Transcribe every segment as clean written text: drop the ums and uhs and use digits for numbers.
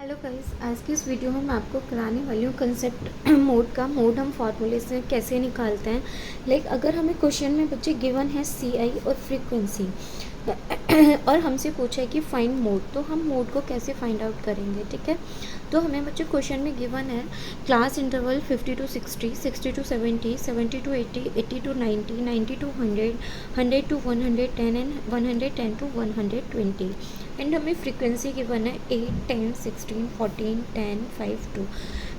Hello guys, आज की इस वीडियो में मैं आपको कराने वाली हूँ कंसेप्ट मोड हम फार्मूले से कैसे निकालते हैं। लाइक अगर हमें क्वेश्चन में बच्चे गिवन है सी आई और फ्रीक्वेंसी और हमसे पूछा है कि फाइंड मोड, तो हम मोड को कैसे फाइंड आउट करेंगे। ठीक है, तो हमें बच्चे क्वेश्चन में गिवन है class interval 50 to 60, 60 to 70, 70 to 80, 80 to 90, 90 to 100, 100 to 110 and 110 to 120। And हमें फ्रीक्वेंसी गिवन है 8, 10, 16, 14, 10, 5, 2।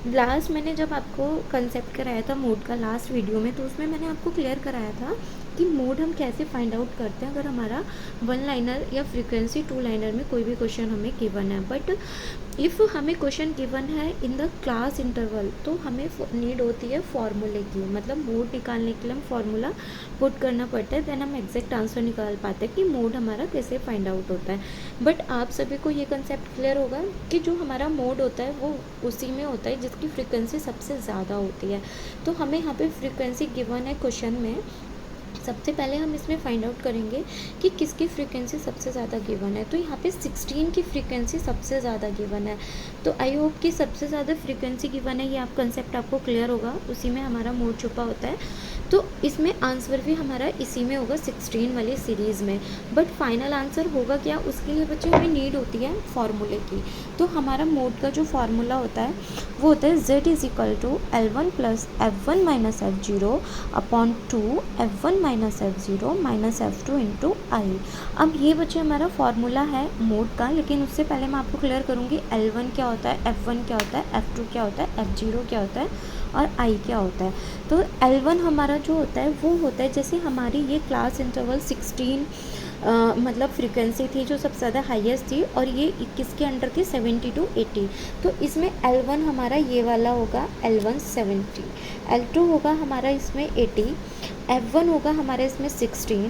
लास्ट मैंने जब आपको कंसेप्ट कराया था मोड का लास्ट वीडियो में, तो उसमें मैंने आपको क्लियर कराया था कि मोड हम कैसे फाइंड आउट करते हैं अगर हमारा वन लाइनर या फ्रीक्वेंसी टू लाइनर में कोई भी क्वेश्चन हमें गिवन है। बट इफ़ हमें क्वेश्चन गिवन है इन द क्लास इंटरवल, तो हमें नीड होती है फार्मूले की, मतलब मोड निकालने के लिए हम फार्मूला पुट करना पड़ता है, देन हम एग्जैक्ट आंसर निकाल पाते हैं कि मोड हमारा कैसे फाइंड आउट होता है। बट आप सभी को ये कंसेप्ट क्लियर होगा कि जो हमारा मोड होता है वो उसी में होता है जिसकी फ्रीक्वेंसी सबसे ज़्यादा होती है। तो हमें यहाँ पे फ्रीक्वेंसी गिवन है क्वेश्चन में। सबसे पहले हम इसमें फाइंड आउट करेंगे कि किसकी फ्रीक्वेंसी सबसे ज़्यादा गिवन है। तो यहाँ पे 16 की फ्रीक्वेंसी सबसे ज़्यादा गिवन है। तो आई होप कि सबसे ज़्यादा फ्रीक्वेंसी गिवन है, ये आप कंसेप्ट आपको क्लियर होगा, उसी में हमारा मोड छुपा होता है। तो इसमें आंसर भी हमारा इसी में होगा 16 वाली सीरीज़ में। बट फाइनल आंसर होगा क्या, उसके लिए बच्चे हमें नीड होती है फार्मूले की। तो हमारा मोड का जो फार्मूला होता है वो होता है z is equal to L1 plus F1 minus F0 upon 2 F1 minus F0 minus F2 into i. अब ये बच्चे हमारा फार्मूला है मोड का, लेकिन उससे पहले मैं आपको क्लियर करूँगी L1 क्या होता है, F1 क्या होता है, F2 क्या होता है, F0 क्या होता है और आई क्या होता है। तो L1 हमारा जो होता है वो होता है, जैसे हमारी ये क्लास इंटरवल 16 मतलब फ्रीक्वेंसी थी जो सबसे ज़्यादा हाईएस्ट थी, और ये 21 के अंडर थी 70 to 80। तो इसमें L1 हमारा ये वाला होगा, L1 70, L2 होगा हमारा इसमें 80, F1 होगा हमारा इसमें 16,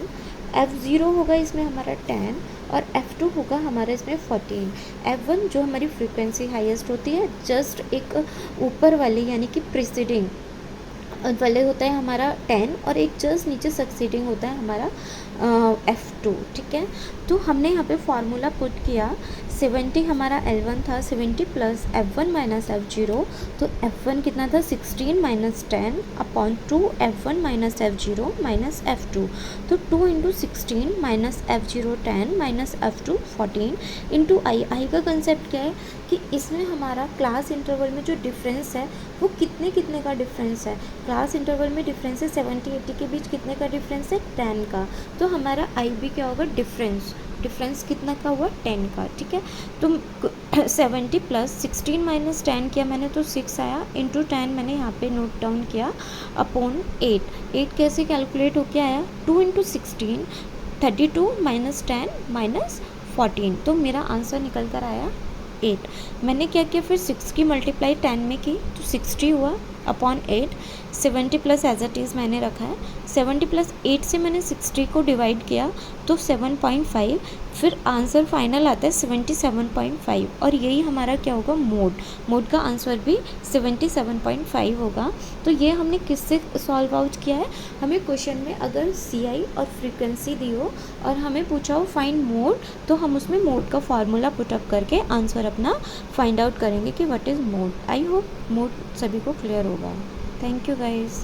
F0 होगा इसमें हमारा 10 और F2 होगा हमारा इसमें 14। F1 जो हमारी फ्रीक्वेंसी हाईएस्ट होती है, जस्ट एक ऊपर वाली यानी कि प्रीसीडिंग वाले होता है हमारा 10, और एक जस्ट नीचे सक्सीडिंग होता है हमारा F2। ठीक है, तो हमने यहाँ पे फार्मूला पुट किया। 70 हमारा L1 था, 70 प्लस F1 माइनस F0, तो F1 कितना था 16 minus 10 upon 2 F1 minus F0 minus F2। तो 2 इंटू 16 minus F0 10 minus F2 14 into i का कंसेप्ट क्या है कि इसमें हमारा क्लास इंटरवल में जो डिफरेंस है वो कितने का डिफरेंस है। क्लास इंटरवल में डिफरेंस है 70-80 के बीच कितने का डिफरेंस है, 10 का। तो हमारा आई भी क्या होगा, डिफरेंस कितना का हुआ, 10 का। ठीक है, तो 70 प्लस 16 माइनस 10 किया मैंने तो 6 आया, इंटू 10 मैंने यहाँ पे नोट डाउन किया अपॉन 8 कैसे कैलकुलेट होके आया, 2 इंटू 16 32 माइनस 10 माइनस 14, तो मेरा आंसर निकल कर आया 8। मैंने क्या किया फिर 6 की मल्टीप्लाई 10 में की तो 60 हुआ upon 8। 70 plus as it is मैंने रखा है, 70 प्लस 8 से मैंने 60 को डिवाइड किया तो 7.5, फिर आंसर फाइनल आता है 77.5, और यही हमारा क्या होगा, मोड का आंसर भी 77.5 होगा। तो ये हमने किससे सॉल्व आउट किया है, हमें क्वेश्चन में अगर सी आई और फ्रीक्वेंसी दी हो और हमें पूछा हो फाइंड मोड, तो हम उसमें मोड का फार्मूला पुटअप करके आंसर अपना फाइंड आउट करेंगे कि what is mode. I hope mode सभी को क्लियर होगा। Thank you guys.